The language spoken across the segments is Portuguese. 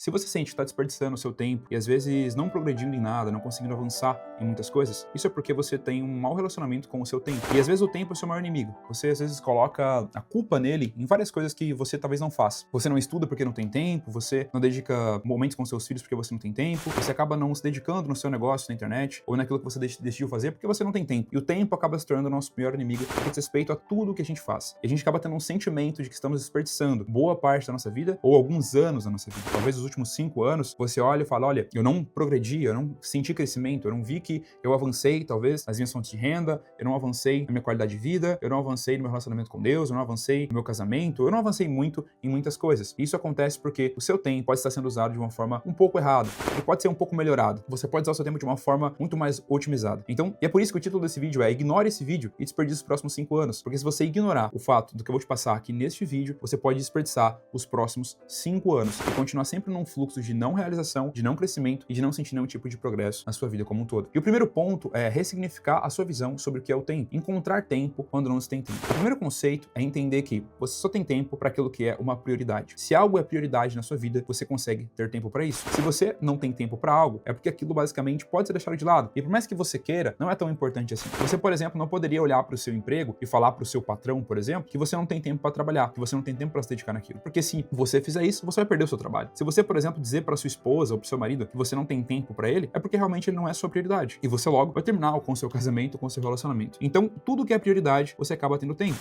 Se você sente que está desperdiçando o seu tempo e às vezes não progredindo em nada, não conseguindo avançar em muitas coisas, isso é porque você tem um mau relacionamento com o seu tempo. E às vezes o tempo é o seu maior inimigo. Você às vezes coloca a culpa nele em várias coisas que você talvez não faça. Você não estuda porque não tem tempo, você não dedica momentos com seus filhos porque você não tem tempo, você acaba não se dedicando no seu negócio na internet ou naquilo que você decidiu fazer porque você não tem tempo. E o tempo acaba se tornando o nosso pior inimigo que diz respeito a tudo que a gente faz. E a gente acaba tendo um sentimento de que estamos desperdiçando boa parte da nossa vida ou alguns anos da nossa vida. Talvez os últimos 5 anos, você olha e fala, olha, eu não progredi, eu não senti crescimento, eu não vi que eu avancei, talvez, nas minhas fontes de renda, eu não avancei na minha qualidade de vida, eu não avancei no meu relacionamento com Deus, eu não avancei no meu casamento, eu não avancei muito em muitas coisas. E isso acontece porque o seu tempo pode estar sendo usado de uma forma um pouco errada, ele pode ser um pouco melhorado. Você pode usar o seu tempo de uma forma muito mais otimizada. Então, e é por isso que o título desse vídeo é Ignore esse vídeo e desperdice os próximos 5 anos. Porque se você ignorar o fato do que eu vou te passar aqui neste vídeo, você pode desperdiçar os próximos 5 anos e continuar sempre num fluxo de não realização, de não crescimento e de não sentir nenhum tipo de progresso na sua vida como um todo. E o primeiro ponto é ressignificar a sua visão sobre o que é o tempo. Encontrar tempo quando não se tem tempo. O primeiro conceito é entender que você só tem tempo para aquilo que é uma prioridade. Se algo é prioridade na sua vida, você consegue ter tempo para isso. Se você não tem tempo para algo, é porque aquilo basicamente pode ser deixado de lado. E por mais que você queira, não é tão importante assim. Você, por exemplo, não poderia olhar para o seu emprego e falar para o seu patrão, por exemplo, que você não tem tempo para trabalhar, que você não tem tempo para se dedicar naquilo. Porque se você fizer isso, você vai perder o seu trabalho. Se você, por exemplo, dizer para sua esposa ou para seu marido que você não tem tempo para ele, é porque realmente ele não é sua prioridade. E você logo vai terminar com o seu casamento, com o seu relacionamento. Então, tudo que é prioridade, você acaba tendo tempo.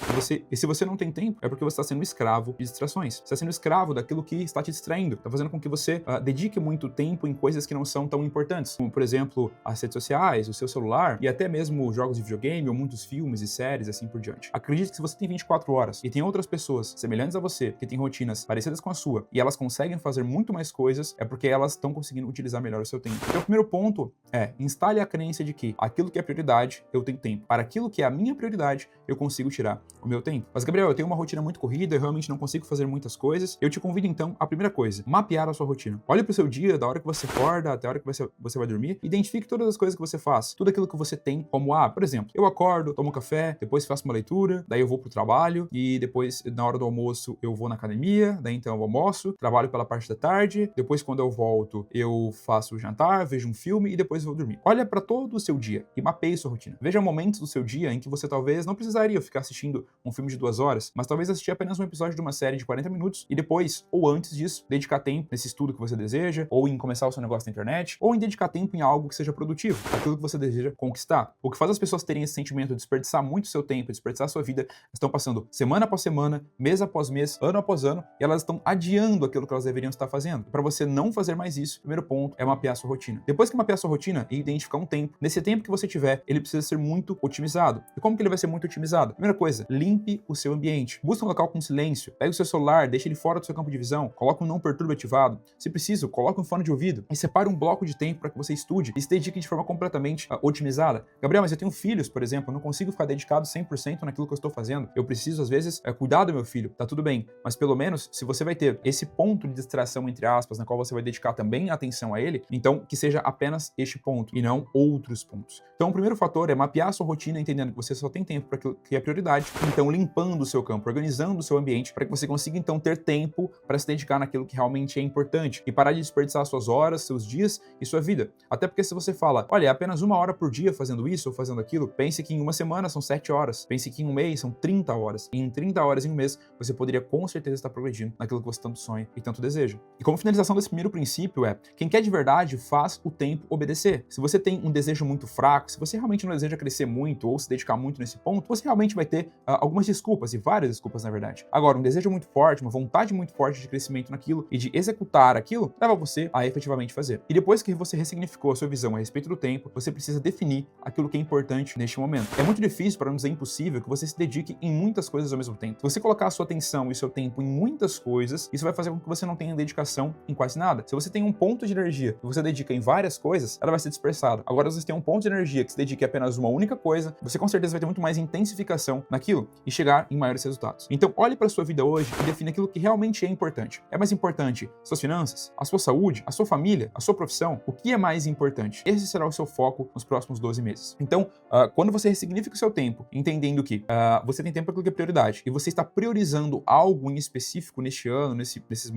E se você não tem tempo, é porque você está sendo escravo de distrações. Você está sendo escravo daquilo que está te distraindo. Está fazendo com que você dedique muito tempo em coisas que não são tão importantes. Como, por exemplo, as redes sociais, o seu celular e até mesmo jogos de videogame ou muitos filmes e séries, assim por diante. Acredite que se você tem 24 horas e tem outras pessoas semelhantes a você, que têm rotinas parecidas com a sua, e elas conseguem fazer muito mais coisas, é porque elas estão conseguindo utilizar melhor o seu tempo. Então, o primeiro ponto é instale a crença de que aquilo que é prioridade, eu tenho tempo. Para aquilo que é a minha prioridade, eu consigo tirar o meu tempo. Mas, Gabriel, eu tenho uma rotina muito corrida, eu realmente não consigo fazer muitas coisas. Eu te convido, então, a primeira coisa, mapear a sua rotina. Olhe para o seu dia, da hora que você acorda até a hora que você vai dormir, identifique todas as coisas que você faz, tudo aquilo que você tem como, por exemplo, eu acordo, tomo café, depois faço uma leitura, daí eu vou pro trabalho e depois, na hora do almoço, eu vou na academia, daí então eu almoço, trabalho pela parte da tarde, depois quando eu volto, eu faço o jantar, vejo um filme e depois vou dormir. Olha para todo o seu dia e mapeie sua rotina. Veja momentos do seu dia em que você talvez não precisaria ficar assistindo um filme de 2 horas, mas talvez assistir apenas um episódio de uma série de 40 minutos e depois, ou antes disso, dedicar tempo nesse estudo que você deseja, ou em começar o seu negócio na internet, ou em dedicar tempo em algo que seja produtivo, aquilo que você deseja conquistar. O que faz as pessoas terem esse sentimento de desperdiçar muito seu tempo, desperdiçar sua vida, estão passando semana após semana, mês após mês, ano após ano, e elas estão adiando aquilo que elas deveriam estar fazendo. Para você não fazer mais isso, o primeiro ponto é mapear sua rotina. Depois que mapear sua rotina e identificar um tempo, nesse tempo que você tiver, ele precisa ser muito otimizado. E como que ele vai ser muito otimizado? Primeira coisa, limpe o seu ambiente. Busque um local com silêncio, pegue o seu celular, deixe ele fora do seu campo de visão, coloque um não perturbe ativado. Se preciso, coloque um fone de ouvido e separe um bloco de tempo para que você estude e se dedique de forma completamente otimizada. Gabriel, mas eu tenho filhos, por exemplo, eu não consigo ficar dedicado 100% naquilo que eu estou fazendo. Eu preciso, às vezes, cuidar do meu filho. Tá tudo bem, mas pelo menos, se você vai ter esse ponto de distração, entre aspas, na qual você vai dedicar também atenção a ele, então que seja apenas este ponto e não outros pontos. Então, o primeiro fator é mapear a sua rotina, entendendo que você só tem tempo para aquilo que é prioridade, então limpando o seu campo, organizando o seu ambiente, para que você consiga, então, ter tempo para se dedicar naquilo que realmente é importante e parar de desperdiçar suas horas, seus dias e sua vida. Até porque se você fala, olha, é apenas 1 hora por dia fazendo isso ou fazendo aquilo, pense que em uma semana são 7 horas, pense que em um mês são 30 horas, e em 30 horas em um mês você poderia com certeza estar progredindo naquilo que você tanto sonha e tanto deseja. E como finalização desse primeiro princípio quem quer de verdade faz o tempo obedecer. Se você tem um desejo muito fraco, se você realmente não deseja crescer muito ou se dedicar muito nesse ponto, você realmente vai ter algumas desculpas, e várias desculpas na verdade. Agora, um desejo muito forte, uma vontade muito forte de crescimento naquilo e de executar aquilo, leva você a efetivamente fazer. E depois que você ressignificou a sua visão a respeito do tempo, você precisa definir aquilo que é importante neste momento. É muito difícil, para não dizer impossível, que você se dedique em muitas coisas ao mesmo tempo. Se você colocar a sua atenção e o seu tempo em muitas coisas, isso vai fazer com que você não tenha dedicação em quase nada. Se você tem um ponto de energia que você dedica em várias coisas, ela vai ser dispersada. Agora, se você tem um ponto de energia que se dedique a apenas uma única coisa, você com certeza vai ter muito mais intensificação naquilo e chegar em maiores resultados. Então, olhe para a sua vida hoje e defina aquilo que realmente é importante. É mais importante suas finanças, a sua saúde, a sua família, a sua profissão? O que é mais importante? Esse será o seu foco nos próximos 12 meses. Então, quando você ressignifica o seu tempo, entendendo que você tem tempo para aquilo que é prioridade e você está priorizando algo em específico neste ano, nesse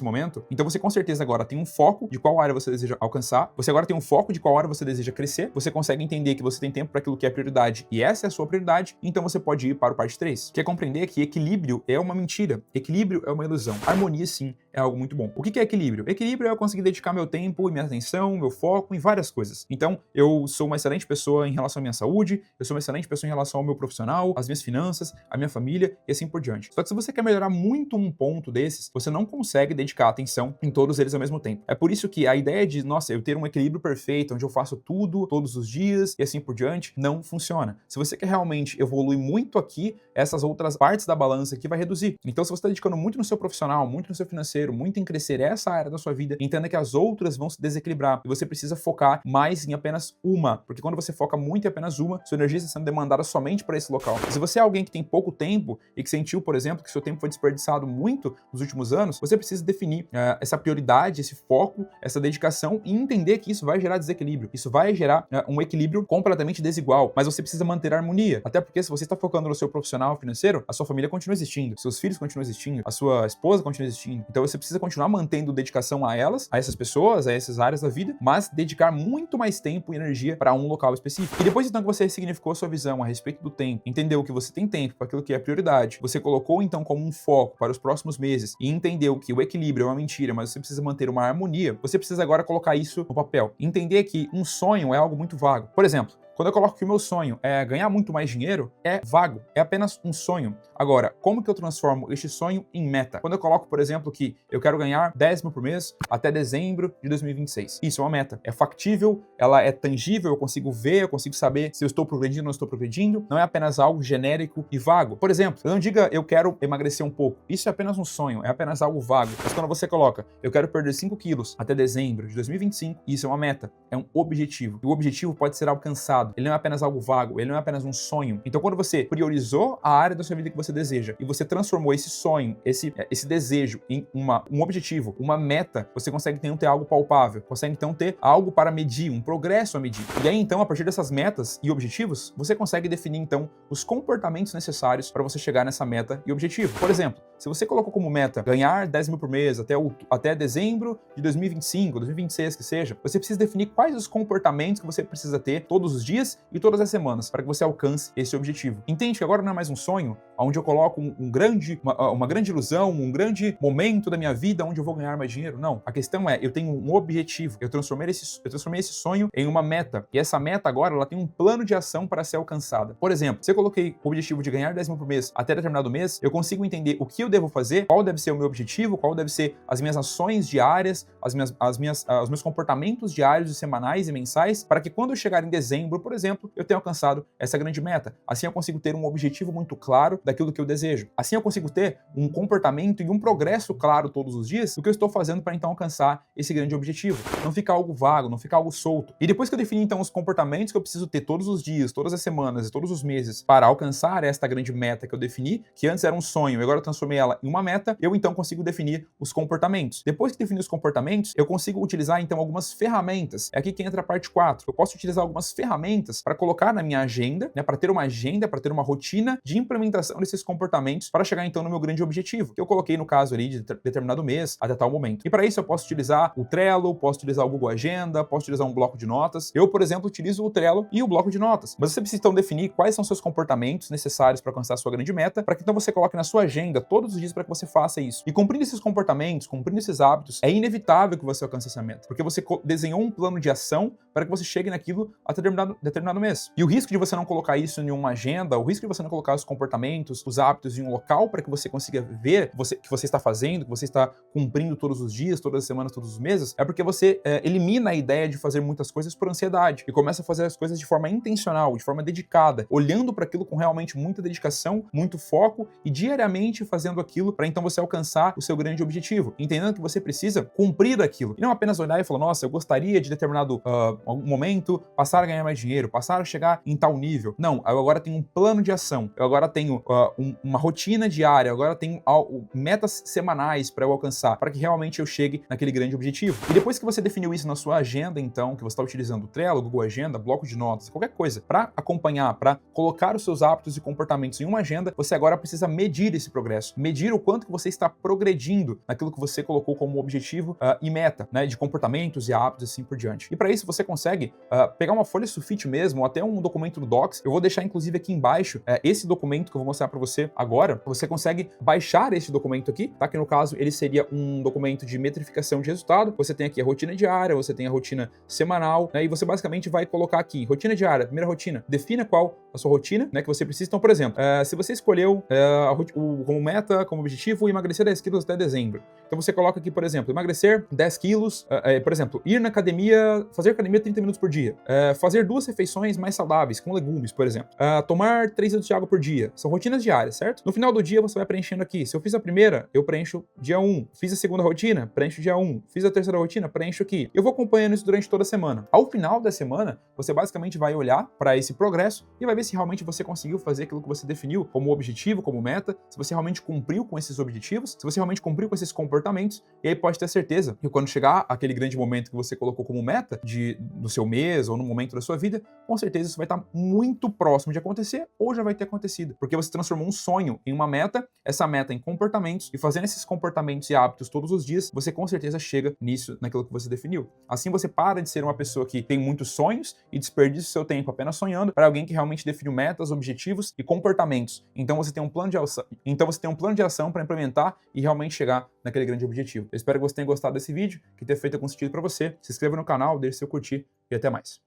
momento, Então você com certeza agora tem um foco de qual área você deseja alcançar, você agora tem um foco de qual área você deseja crescer, você consegue entender que você tem tempo para aquilo que é prioridade e essa é a sua prioridade, então você pode ir para o parte 3, que é compreender que equilíbrio é uma mentira, equilíbrio é uma ilusão, harmonia sim é algo muito bom. O que é equilíbrio? Equilíbrio é eu conseguir dedicar meu tempo e minha atenção, meu foco em várias coisas. Então, eu sou uma excelente pessoa em relação à minha saúde, eu sou uma excelente pessoa em relação ao meu profissional, às minhas finanças, à minha família e assim por diante. Só que se você quer melhorar muito um ponto desses, você não consegue dedicar atenção em todos eles ao mesmo tempo. É por isso que a ideia de, nossa, eu ter um equilíbrio perfeito, onde eu faço tudo, todos os dias e assim por diante, não funciona. Se você quer realmente evoluir muito aqui, essas outras partes da balança aqui vai reduzir. Então, se você está dedicando muito no seu profissional, muito no seu financeiro, muito em crescer essa área da sua vida, entenda que as outras vão se desequilibrar e você precisa focar mais em apenas uma, porque quando você foca muito em apenas uma, sua energia está sendo demandada somente para esse local. E se você é alguém que tem pouco tempo e que sentiu, por exemplo, que seu tempo foi desperdiçado muito nos últimos anos, você precisa definir essa prioridade, esse foco, essa dedicação e entender que isso vai gerar desequilíbrio. Isso vai gerar um equilíbrio completamente desigual, mas você precisa manter a harmonia. Até porque se você está focando no seu profissional financeiro, a sua família continua existindo, seus filhos continuam existindo, a sua esposa continua existindo. Então você precisa continuar mantendo dedicação a elas, a essas pessoas, a essas áreas da vida, mas dedicar muito mais tempo e energia para um local específico. E depois então que você ressignificou a sua visão a respeito do tempo, entendeu que você tem tempo para aquilo que é prioridade, você colocou então como um foco para os próximos meses e entendeu que o equilíbrio é uma mentira, mas você precisa manter uma harmonia, você precisa agora colocar isso no papel. Entender que um sonho é algo muito vago. Por exemplo, quando eu coloco que o meu sonho é ganhar muito mais dinheiro, é vago, é apenas um sonho. Agora, como que eu transformo este sonho em meta? Quando eu coloco, por exemplo, que eu quero ganhar 10 mil por mês até dezembro de 2026. Isso é uma meta. É factível, ela é tangível, eu consigo ver, eu consigo saber se eu estou progredindo ou não estou progredindo. Não é apenas algo genérico e vago. Por exemplo, não diga eu quero emagrecer um pouco. Isso é apenas um sonho, é apenas algo vago. Mas quando você coloca eu quero perder 5 quilos até dezembro de 2025, isso é uma meta, é um objetivo. E o objetivo pode ser alcançado. Ele não é apenas algo vago, ele não é apenas um sonho. Então, quando você priorizou a área da sua vida que você deseja e você transformou esse sonho, esse desejo em um objetivo, uma meta, você consegue então ter algo palpável, consegue então ter algo para medir, um progresso a medir. E aí, então, a partir dessas metas e objetivos, você consegue definir, então, os comportamentos necessários para você chegar nessa meta e objetivo. Por exemplo, se você colocou como meta ganhar 10 mil por mês até dezembro de 2025, 2026 que seja, você precisa definir quais os comportamentos que você precisa ter todos os dias e todas as semanas para que você alcance esse objetivo. Entende que agora não é mais um sonho, onde eu coloco uma grande ilusão, um grande momento da minha vida onde eu vou ganhar mais dinheiro? Não. A questão é, eu tenho um objetivo. Eu transformei esse sonho em uma meta. E essa meta agora, ela tem um plano de ação para ser alcançada. Por exemplo, se eu coloquei o objetivo de ganhar 10 mil por mês até determinado mês, eu consigo entender o que eu devo fazer, qual deve ser o meu objetivo, qual deve ser as minhas ações diárias, os meus comportamentos diários e semanais e mensais, para que quando eu chegar em dezembro, por exemplo, eu tenha alcançado essa grande meta. Assim eu consigo ter um objetivo muito claro daquilo que eu desejo. Assim eu consigo ter um comportamento e um progresso claro todos os dias do que eu estou fazendo para então alcançar esse grande objetivo. Não fica algo vago, não fica algo solto. E depois que eu defini então os comportamentos que eu preciso ter todos os dias, todas as semanas e todos os meses para alcançar esta grande meta que eu defini, que antes era um sonho e agora eu transformei ela em uma meta, eu então consigo definir os comportamentos. Depois que definir os comportamentos, eu consigo utilizar então algumas ferramentas. É aqui que entra a parte 4. Eu posso utilizar algumas ferramentas para colocar na minha agenda, né, para ter uma agenda, para ter uma rotina de implementação desses comportamentos para chegar então no meu grande objetivo, que eu coloquei no caso ali de determinado mês até tal momento. E para isso eu posso utilizar o Trello, posso utilizar o Google Agenda, posso utilizar um bloco de notas. Eu, por exemplo, utilizo o Trello e o bloco de notas. Mas você precisa então definir quais são seus comportamentos necessários para alcançar a sua grande meta, para que então você coloque na sua agenda todos os dias para que você faça isso. E cumprindo esses comportamentos, cumprindo esses hábitos, é inevitável que você alcance essa meta, porque você desenhou um plano de ação para que você chegue naquilo até determinado mês. E o risco de você não colocar isso em uma agenda, o risco de você não colocar os comportamentos, os hábitos em um local para que você consiga ver que você está fazendo, que você está cumprindo todos os dias, todas as semanas, todos os meses, é porque você elimina a ideia de fazer muitas coisas por ansiedade e começa a fazer as coisas de forma intencional, de forma dedicada, olhando para aquilo com realmente muita dedicação, muito foco e diariamente fazendo aquilo para então você alcançar o seu grande objetivo, entendendo que você precisa cumprir aquilo. E não apenas olhar e falar, nossa, eu gostaria de determinado momento passar a ganhar mais dinheiro, passar a chegar em tal nível. Não, eu agora tenho um plano de ação, eu agora tenho uma rotina diária, agora tenho metas semanais para eu alcançar, para que realmente eu chegue naquele grande objetivo. E depois que você definiu isso na sua agenda, então, que você está utilizando o Trello, Google Agenda, bloco de notas, qualquer coisa, para acompanhar, para colocar os seus hábitos e comportamentos em uma agenda, você agora precisa medir esse progresso, medir o quanto que você está progredindo naquilo que você colocou como objetivo e meta, né, de comportamentos e hábitos e assim por diante. E para isso você consegue pegar uma folha sulfite mesmo, ou até um documento do Docs. Eu vou deixar inclusive aqui embaixo esse documento que eu vou mostrar para você agora. Você consegue baixar esse documento aqui, tá? Que no caso ele seria um documento de metrificação de resultado. Você tem aqui a rotina diária, você tem a rotina semanal, né? E você basicamente vai colocar aqui, rotina diária, primeira rotina, defina qual a sua rotina, né, que você precisa. Então, por exemplo, se você escolheu como meta, como objetivo, emagrecer 10 quilos até dezembro. Então você coloca aqui, por exemplo, emagrecer 10 quilos, por exemplo, ir na academia, fazer academia 30 minutos por dia, fazer 2 refeições mais saudáveis, com legumes, por exemplo, tomar 3 litros de água por dia. São rotinas diárias, certo? No final do dia você vai preenchendo aqui. Se eu fiz a primeira, eu preencho dia 1. Fiz a segunda rotina, preencho dia 1. Fiz a terceira rotina, preencho aqui. Eu vou acompanhando isso durante toda a semana. Ao final da semana, você basicamente vai olhar para esse progresso e vai ver se realmente você conseguiu fazer aquilo que você definiu como objetivo, como meta, se você realmente cumpriu com esses objetivos, se você realmente cumpriu com esses comportamentos, e aí pode ter certeza que quando chegar aquele grande momento que você colocou como meta do seu mês ou no momento da sua vida, com certeza isso vai estar muito próximo de acontecer ou já vai ter acontecido, porque você transformou um sonho em uma meta, essa meta em comportamentos, e fazendo esses comportamentos e hábitos todos os dias, você com certeza chega nisso, naquilo que você definiu. Assim você para de ser uma pessoa que tem muitos sonhos e desperdiça o seu tempo apenas sonhando, para alguém que realmente definiu metas, objetivos e comportamentos. Então você tem um plano de ação para implementar e realmente chegar naquele grande objetivo. Eu espero que você tenha gostado desse vídeo, que tenha feito algum sentido para você. Se inscreva no canal, deixe seu curtir e até mais.